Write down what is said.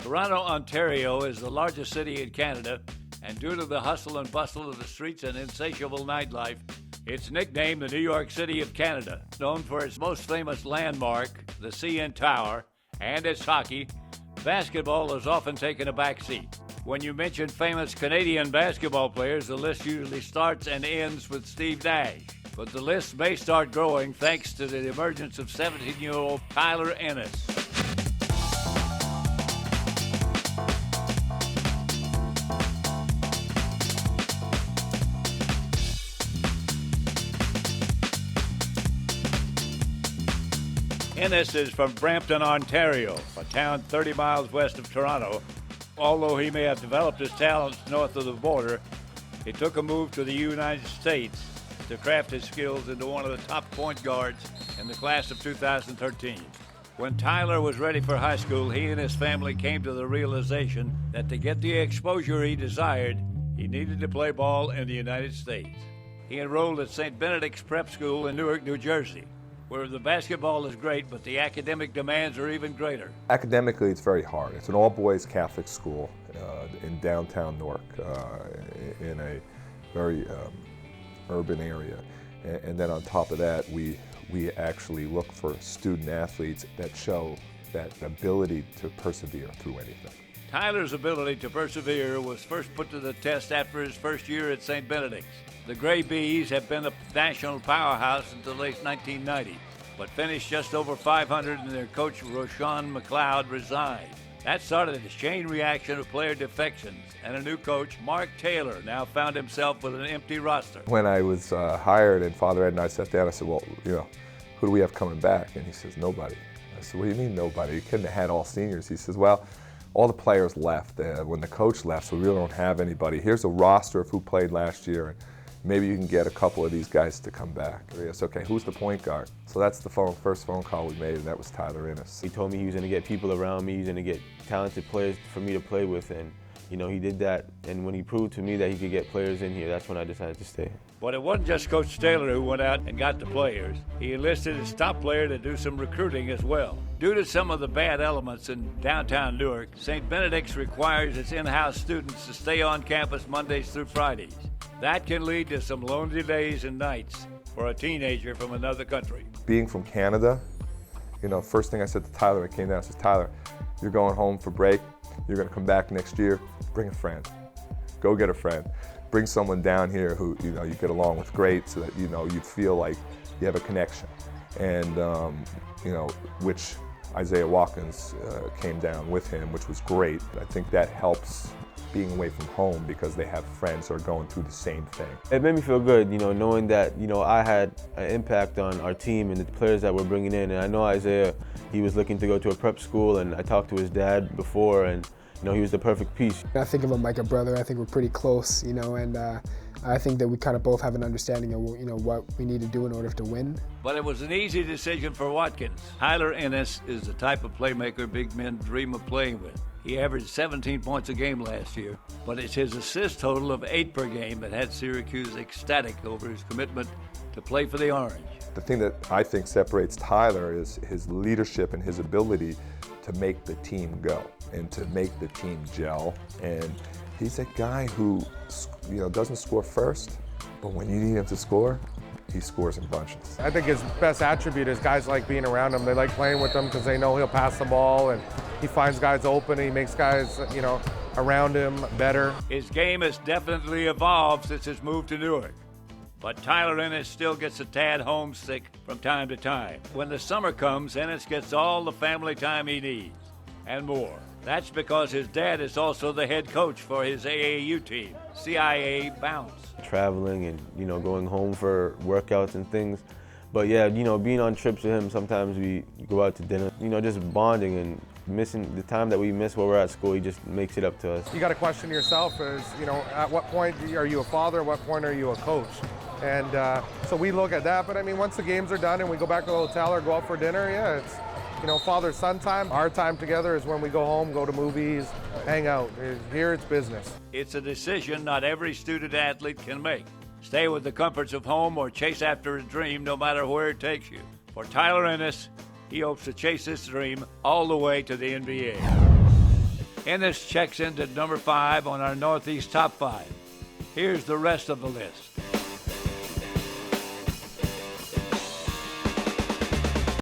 Toronto, Ontario is the largest city in Canada, and due to the hustle and bustle of the streets and insatiable nightlife, it's nicknamed the New York City of Canada. Known for its most famous landmark, the CN Tower, and its hockey, basketball has often taken a back seat. When you mention famous Canadian basketball players, the list usually starts and ends with Steve Nash. But the list may start growing thanks to the emergence of 17-year-old Tyler Ennis. Ennis is from Brampton, Ontario, a town 30 miles west of Toronto. Although he may have developed his talents north of the border, it took a move to the United States to craft his skills into one of the top point guards in the class of 2013. When Tyler was ready for high school, he and his family came to the realization that to get the exposure he desired, he needed to play ball in the United States. He enrolled at St. Benedict's Prep School in Newark, New Jersey, where the basketball is great, but the academic demands are even greater. Academically, it's very hard. It's an all-boys Catholic school in downtown Newark, in a very urban area. And then on top of that, we actually look for student athletes that show that ability to persevere through anything. Tyler's ability to persevere was first put to the test after his first year at St. Benedict's. The Gray Bees have been a national powerhouse until the late 1990s, but finished just over 500 and their coach, Roshan McLeod, resigned. That started a chain reaction of player defections, and a new coach, Mark Taylor, now found himself with an empty roster. When I was hired and Father Ed and I sat down, I said, well, who do we have coming back? And he says, nobody. I said, what do you mean nobody? You couldn't have had all seniors. He says, well, all the players left when the coach left, so we really don't have anybody. Here's a roster of who played last year, and maybe you can get a couple of these guys to come back. Yes, okay, who's the point guard? So that's the first phone call we made, and that was Tyler Ennis. He told me he was going to get people around me, he was going to get talented players for me to play with, and he did that. And when he proved to me that he could get players in here, that's when I decided to stay. But it wasn't just Coach Taylor who went out and got the players. He enlisted his top player to do some recruiting as well. Due to some of the bad elements in downtown Newark, St. Benedict's requires its in-house students to stay on campus Mondays through Fridays. That can lead to some lonely days and nights for a teenager from another country. Being from Canada, first thing I said to Tyler when I came down, I said, Tyler, you're going home for break. You're going to come back next year. Bring a friend. Go get a friend. Bring someone down here who you get along with great, so that you feel like you have a connection. And which Isaiah Watkins came down with him, which was great. I think that helps being away from home because they have friends who are going through the same thing. It made me feel good, knowing that, I had an impact on our team and the players that we're bringing in. And I know Isaiah, he was looking to go to a prep school, and I talked to his dad before, and he was the perfect piece. I think of him like a brother. I think we're pretty close, and I think that we kind of both have an understanding of what we need to do in order to win. But it was an easy decision for Watkins. Tyler Ennis is the type of playmaker big men dream of playing with. He averaged 17 points a game last year, but it's his assist total of 8 per game that had Syracuse ecstatic over his commitment to play for the Orange. The thing that I think separates Tyler is his leadership and his ability to make the team go and to make the team gel. And he's a guy who doesn't score first, but when you need him to score, he scores in bunches. I think his best attribute is guys like being around him. They like playing with him because they know he'll pass the ball, and he finds guys open, and he makes guys, around him better. His game has definitely evolved since his move to Newark. But Tyler Ennis still gets a tad homesick from time to time. When the summer comes, Ennis gets all the family time he needs, and more. That's because his dad is also the head coach for his AAU team, CIA Bounce. Traveling and, going home for workouts and things. But yeah, being on trips with him, sometimes we go out to dinner, just bonding and missing the time that we miss while we're at school. He just makes it up to us. You got to question yourself is, at what point are you a father, at what point are you a coach? And so we look at that, but once the games are done and we go back to the hotel or go out for dinner, yeah, it's, father-son time. Our time together is when we go home, go to movies, hang out. Here it's business. It's a decision not every student-athlete can make. Stay with the comforts of home or chase after a dream no matter where it takes you. For Tyler Ennis, he hopes to chase this dream all the way to the NBA. Ennis checks in at number 5 on our Northeast Top 5. Here's the rest of the list.